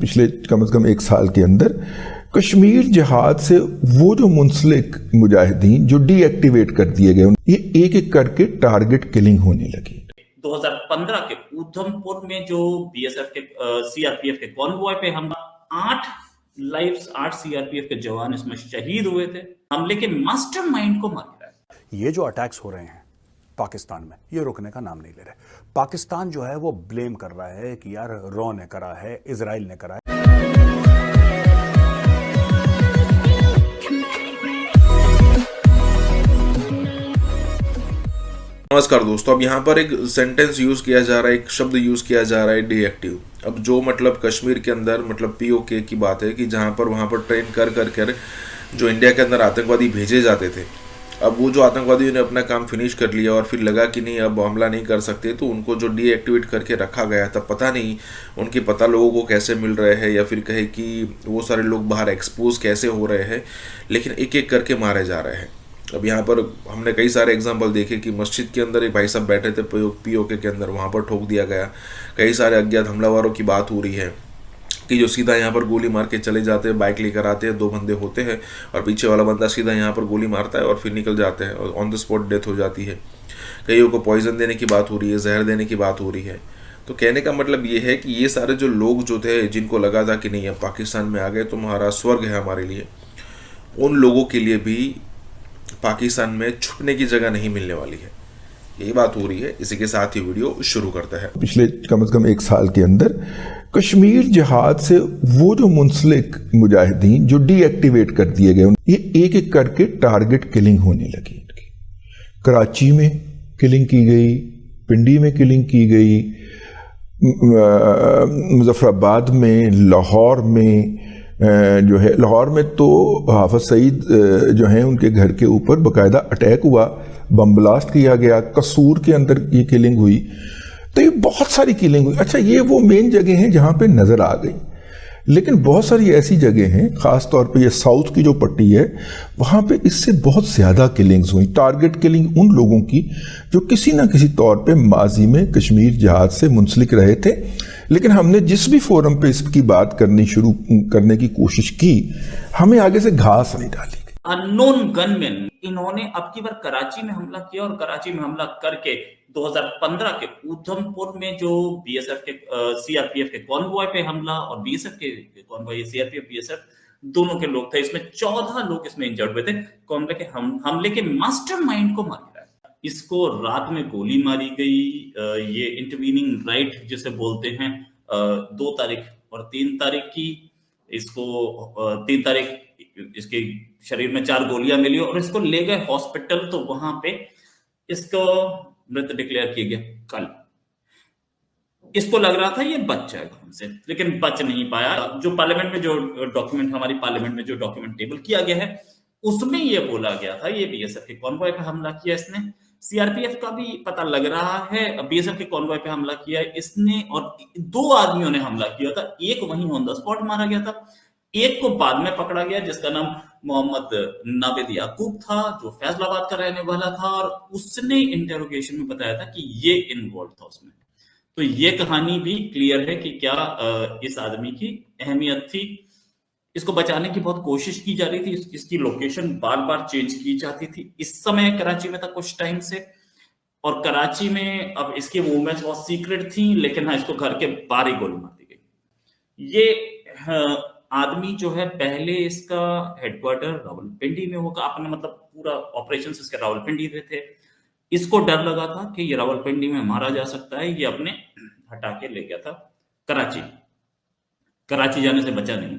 पिछले कम से कम एक साल के अंदर कश्मीर जिहाद से वो जो मुंसलिक मुजाहिदीन जो डीएक्टिवेट कर दिए गए, ये एक एक करके टारगेट किलिंग होने लगी। 2015 के उधमपुर में जो बीएसएफ के सीआरपीएफ के कॉन्वॉय पे हमला, 8 सीआरपीएफ के जवान इसमें शहीद हुए थे। हमले के मास्टरमाइंड को मार गिराया। ये जो अटैक्स हो रहे हैं पाकिस्तान में, ये रुकने का नाम नहीं ले रहे। पाकिस्तान जो है वो ब्लेम कर रहा है कि यार रॉ ने करा है, इजराइल ने करा है। नमस्कार दोस्तों, अब यहाँ पर एक सेंटेंस यूज़ किया जा रहा है, एक शब्द यूज़ किया जा रहा है डीएक्टिव। अब जो मतलब कश्मीर के अंदर मतलब पीओके की बात है कि जहाँ पर वहाँ पर ट्रेन कर जो इंडिया के अंदर आतंकवादी भेजे जाते थे, अब वो जो आतंकवादियों ने अपना काम फिनिश कर लिया और फिर लगा कि नहीं अब हमला नहीं कर सकते, तो उनको जो डीएक्टिवेट करके रखा गया था, पता नहीं उनके पता लोगों को कैसे मिल रहे हैं या फिर कहे कि वो सारे लोग बाहर एक्सपोज कैसे हो रहे हैं, लेकिन एक एक करके मारे जा रहे हैं। अब यहाँ पर हमने कई सारे एग्जांपल देखे कि मस्जिद के अंदर एक भाई साहब बैठे थे पीओके के अंदर, वहाँ पर ठोक दिया गया। कई सारे अज्ञात हमलावरों की बात हो रही है कि जो सीधा यहाँ पर गोली मार के चले जाते हैं, बाइक लेकर आते हैं, 2 बंदे होते हैं और पीछे वाला बंदा सीधा यहाँ पर गोली मारता है और फिर निकल जाते हैं और ऑन द स्पॉट डेथ हो जाती है। कईयों को पॉइजन देने की बात हो रही है, जहर देने की बात हो रही है। तो कहने का मतलब ये है कि ये सारे जो लोग जो थे, जिनको लगा था कि नहीं अब पाकिस्तान में आ गए तो हमारा स्वर्ग है हमारे लिए, उन लोगों के लिए भी पाकिस्तान में छुपने की जगह नहीं मिलने वाली है, यही बात हो रही है। इसी के साथ ही वीडियो शुरू करता है। पिछले कम से कम एक साल के अंदर कश्मीर जिहाद से वो जो मुंसलिक मुजाहिदीन जो डीएक्टिवेट कर दिए गए, ये एक एक करके टारगेट किलिंग होने लगी। कराची में किलिंग की गई, पिंडी में किलिंग की गई, मुजफ्फराबाद में, लाहौर में जो है, लाहौर में तो हाफिज सईद जो हैं उनके घर के ऊपर बाकायदा अटैक हुआ, बम ब्लास्ट किया गया। कसूर के अंदर ये किलिंग हुई, तो ये बहुत सारी किलिंग हुई। अच्छा, ये वो मेन जगह हैं जहाँ पे नज़र आ गई, लेकिन बहुत सारी ऐसी जगह हैं, ख़ास तौर पे ये साउथ की जो पट्टी है, वहाँ पे इससे बहुत ज़्यादा किलिंग्स हुई। टारगेट किलिंग उन लोगों की जो किसी ना किसी तौर पे माजी में कश्मीर जिहाद से मुंसलिक रहे थे। लेकिन हमने जिस भी फोरम पे इसकी बात शुरू करने की कोशिश की, हमें आगे से घास नहीं डाली। अननोन गनमैन इन्होंने अब की बार कराची में हमला किया और कराची में हमला करके 2015 के उधमपुर में जो बीएसएफ के सीआरपीएफ के कॉन्वॉय पे हमला और बीएसएफ के कॉन्वॉय, सीआरपीएफ बीएसएफ दोनों के लोग थे, इसमें 14 लोग इसमें इंजर्ड हुए थे। हमले के हमले के मास्टरमाइंड को मार गिराया। इसको रात में गोली मारी गई। ये इंटरवीनिंग राइट जिसे बोलते हैं, 2 तारीख और 3 तारीख की, इसको 3 तारीख इसके शरीर में 4 गोलियां मिली और इसको ले गए हॉस्पिटल, तो वहां पे इसको मृत डिक्लेयर किया गया। कल इसको लग रहा था ये बच जाएगा हमसे, लेकिन बच नहीं पाया। जो पार्लियामेंट में जो डॉक्यूमेंट, हमारी पार्लियामेंट में जो डॉक्यूमेंट टेबल किया गया है, उसमें ये बोला गया था ये बीएसएफ के कॉन्वॉय पे हमला किया इसने। सीआरपीएफ का भी पता लग रहा है, बीएसएफ के कॉन्वॉय पे हमला किया इसने और 2 आदमियों ने हमला किया था। एक वहीं ऑन द स्पॉट मारा गया था, एक को बाद में पकड़ा गया जिसका नाम मोहम्मद नावेद याकूब था, जो फैसलाबाद का रहने वाला था, और उसने इंटेरोगेशन में बताया था कि ये इन्वॉल्व था उसमें। तो ये कहानी भी क्लियर है कि क्या इस आदमी की अहमियत थी। इसको बचाने की बहुत कोशिश की जा रही थी, इसकी लोकेशन बार बार चेंज की जाती थी। इस समय कराची में था कुछ टाइम से, और कराची में अब इसकी मूवमेंट्स बहुत सीक्रेट थी, लेकिन हाँ, इसको घर के बाहर ही गोली मार दी गई। ये आदमी जो है, पहले इसका हेडक्वार्टर रावलपिंडी में होगा, आपने मतलब पूरा ऑपरेशंस इसके रावलपिंडी में थे। इसको डर लगा था कि ये रावलपिंडी में मारा जा सकता है, ये अपने हटा के ले गया था कराची। कराची जाने से बचा नहीं,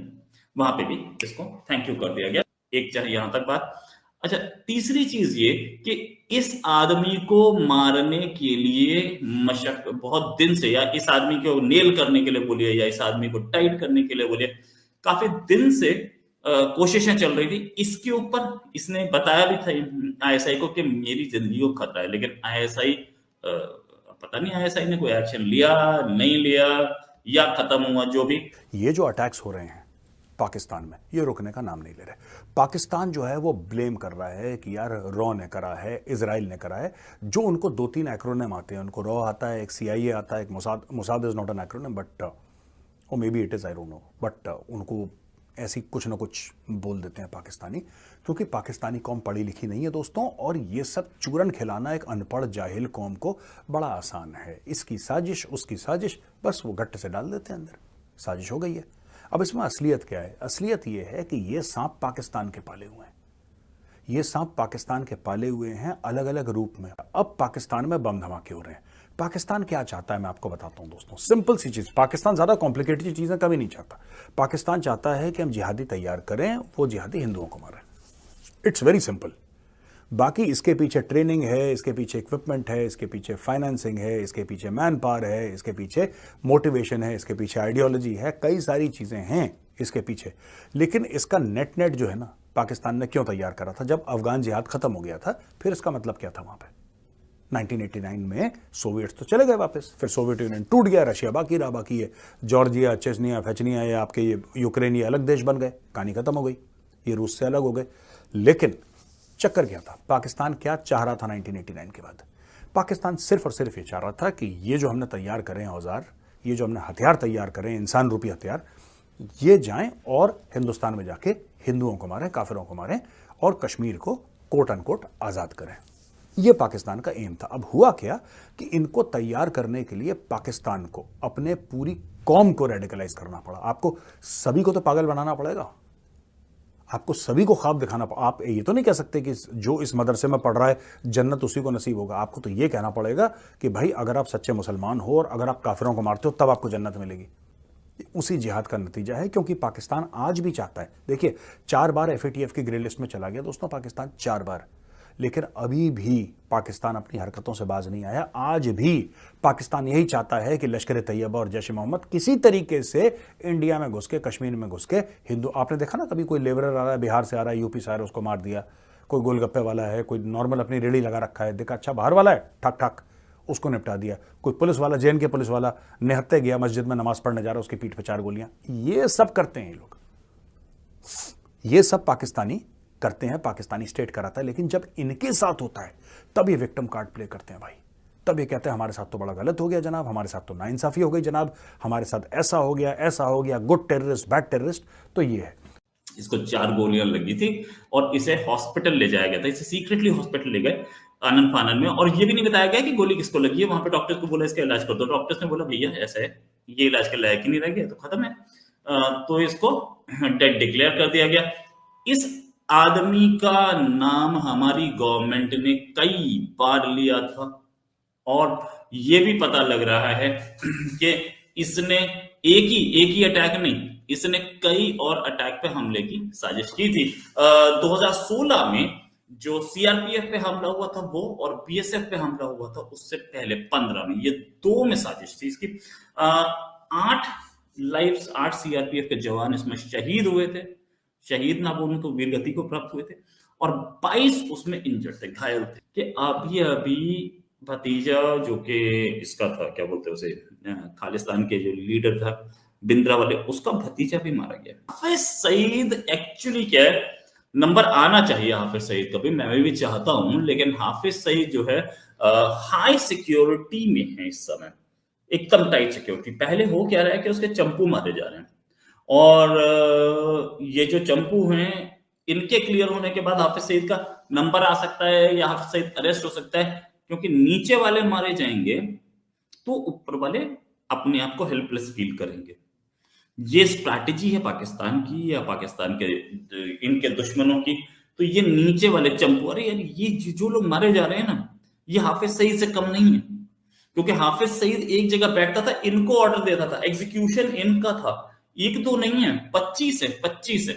वहां पे भी इसको थैंक यू कर दिया गया। एक यहां तक बात। अच्छा, तीसरी चीज ये कि इस आदमी को मारने के लिए मशक बहुत दिन से, या इस आदमी को नेल करने के लिए बोलिए, या इस आदमी को टाइट करने के लिए बोलिए, काफी दिन से कोशिशें चल रही थी इसके ऊपर। इसने बताया भी था आईएसआई को कि मेरी जिंदगी को खतरा है, लेकिन आईएसआई पता नहीं आईएसआई ने कोई एक्शन लिया नहीं लिया या खत्म हुआ, जो भी। ये जो अटैक्स हो रहे हैं पाकिस्तान में, ये रुकने का नाम नहीं ले रहे। पाकिस्तान जो है वो ब्लेम कर रहा है कि यार रॉ ने करा है, इजराइल ने करा है। जो उनको 2-3 एक्रोनिम आते हैं, उनको रॉ आता है, एक सीआईए आता है, एक Mossad is not an acronym, but or maybe it is, I don't know, but उनको ऐसी कुछ ना कुछ बोल देते हैं पाकिस्तानी, क्योंकि पाकिस्तानी कौम पढ़ी लिखी नहीं है दोस्तों, और ये सब चूरन खिलाना एक अनपढ़ जाहिल कौम को बड़ा आसान है। इसकी साजिश उसकी साजिश, बस वो गट्टे से डाल देते हैं अंदर, साजिश हो गई है। अब इसमें असलियत क्या है? असलियत ये है कि ये सांप पाकिस्तान के पाले हुए हैं, ये सांप पाकिस्तान के पाले हुए हैं अलग अलग रूप में। अब पाकिस्तान में बम धमाके हो रहे हैं। पाकिस्तान क्या चाहता है मैं आपको बताता हूं दोस्तों, सिंपल सी चीज। पाकिस्तान ज्यादा कॉम्प्लिकेटेड चीजें कभी नहीं चाहता। पाकिस्तान चाहता है कि हम जिहादी तैयार करें, वो जिहादी हिंदुओं को मारें। It's very simple. बाकी इसके पीछे ट्रेनिंग है, इसके पीछे इक्विपमेंट है, इसके पीछे फाइनेंसिंग है, इसके पीछे मैन पावर है, इसके पीछे मोटिवेशन है, इसके पीछे आइडियोलॉजी है, कई सारी चीजें हैं इसके पीछे। लेकिन इसका नेट जो है ना, पाकिस्तान ने क्यों तैयार करा था? जब अफगान जिहाद खत्म हो गया था, फिर इसका मतलब क्या था? वहां पे 1989 में सोवियट्स तो चले गए वापस, फिर सोवियत यूनियन टूट गया, रशिया बाकी रहा। बाकी है जॉर्जिया, चेचनिया, फेचनिया, या आपके ये यूक्रेन, ये अलग देश बन गए, कहानी खत्म हो गई, ये रूस से अलग हो गए। लेकिन चक्कर क्या था? पाकिस्तान क्या चाह रहा था 1989 के बाद? पाकिस्तान सिर्फ और सिर्फ ये चाह रहा था कि ये जो हमने तैयार करें औजार, ये जो हमने हथियार तैयार करें, इंसान रूपी हथियार, ये जाएं और हिंदुस्तान में जाके हिंदुओं को मारें, काफिरों को मारें, और कश्मीर को कोट अनकोट आजाद करें। ये पाकिस्तान का एम था। अब हुआ क्या कि इनको तैयार करने के लिए पाकिस्तान को अपने पूरी कौम को रेडिकलाइज करना पड़ा। आपको सभी को तो पागल बनाना पड़ेगा, आपको सभी को ख्वाब दिखाना पड़ा। आप ये तो नहीं कह सकते कि जो इस मदरसे में पढ़ रहा है जन्नत उसी को नसीब होगा। आपको तो ये कहना पड़ेगा कि भाई अगर आप सच्चे मुसलमान हो और अगर आप काफिरों को मारते हो तब आपको जन्नत मिलेगी। उसी जिहाद का नतीजा है, क्योंकि पाकिस्तान आज भी चाहता है। देखिए 4 बार FATF की ग्रे लिस्ट में चला गया दोस्तों पाकिस्तान, 4 बार, लेकिन अभी भी पाकिस्तान अपनी हरकतों से बाज नहीं आया। आज भी पाकिस्तान यही चाहता है कि लश्कर तैयबा और जैश मोहम्मद किसी तरीके से इंडिया में घुस के, कश्मीर में घुस के हिंदू, आपने देखा ना कभी कोई लेबरर आ रहा है, बिहार से आ रहा है, यूपी से आ रहा है, उसको मार दिया। कोई गोलगप्पे वाला है, कोई नॉर्मल अपनी रेड़ी लगा रखा है, देखा अच्छा बाहर वाला है, ठक ठक उसको निपटा दिया। कोई पुलिस वाला, जेन के पुलिस वाला निहत्ते गया, मस्जिद में नमाज पढ़ने जा रहा है, उसकी पीठ पे 4 गोलियां। ये सब करते हैं ये लोग, ये सब पाकिस्तानी करते हैं, पाकिस्तानी स्टेट कराता है। लेकिन जब इनके साथ होता है तब ये विक्टिम कार्ड प्ले करते हैं भाई। तब ये कहते हैं हमारे साथ तो बड़ा गलत हो गया जनाब, हमारे साथ तो नाइंसाफी हो गई जनाब, हमारे साथ ऐसा हो गया, ऐसा हो गया, गुड टेररिस्ट, बैड टेररिस्ट। तो ये है, इसको 4 गोलियां लगी थी और इसे हॉस्पिटल ले जाया गया था। इसे सीक्रेटली हॉस्पिटल ले गए आनंद फानन में, और ये भी नहीं बताया गया कि गोली किसको लगी है। वहां पे डॉक्टर्स को बोला इसका इलाज कर दो, डॉक्टर्स ने बोला भैया ऐसा है, ये इलाज के लायक ही नहीं रह गया, तो खत्म है। तो इसको डेड डिक्लेयर कर दिया गया। इस आदमी का नाम हमारी गवर्नमेंट ने कई बार लिया था, और ये भी पता लग रहा है कि इसने एक ही अटैक नहीं, इसने कई और अटैक पे हमले की साजिश की थी। 2016 में जो CRPF पे हमला हुआ था वो, और BSF पे हमला हुआ था उससे पहले 15 में, ये 2 में साजिश थी इसकी। 8 CRPF के जवान इसमें शहीद हुए थे, शहीद ना बोलूं तो वीरगति को प्राप्त हुए थे, और 22 उसमें इंजर्ड थे, घायल थे। कि अभी भतीजा जो कि इसका था, क्या बोलते हैं उसे, खालिस्तान के जो लीडर था बिंद्रा वाले, उसका भतीजा भी मारा गया। हाफिज सईद एक्चुअली क्या है, नंबर आना चाहिए हाफिज सईद का भी, मैं भी चाहता हूं, लेकिन हाफिज सईद जो है हाई सिक्योरिटी में है इस समय, एकदम टाइट सिक्योरिटी। पहले हो क्या रहा है कि उसके चंपू मारे जा रहे हैं, और ये जो चंपू हैं इनके क्लियर होने के बाद हाफिज सईद का नंबर आ सकता है या हाफिज सईद अरेस्ट हो सकता है, क्योंकि नीचे वाले मारे जाएंगे तो ऊपर वाले अपने आप को हेल्पलेस फील करेंगे। ये स्ट्रैटेजी है पाकिस्तान की या पाकिस्तान के इनके दुश्मनों की। तो ये नीचे वाले चंपू, अरे यार ये जो लोग मारे जा रहे हैं ना, ये हाफिज सईद से कम नहीं है, क्योंकि हाफिज सईद एक जगह बैठता था, इनको ऑर्डर देता था, एग्जीक्यूशन इनका था, 1-2 नहीं है, 25 है।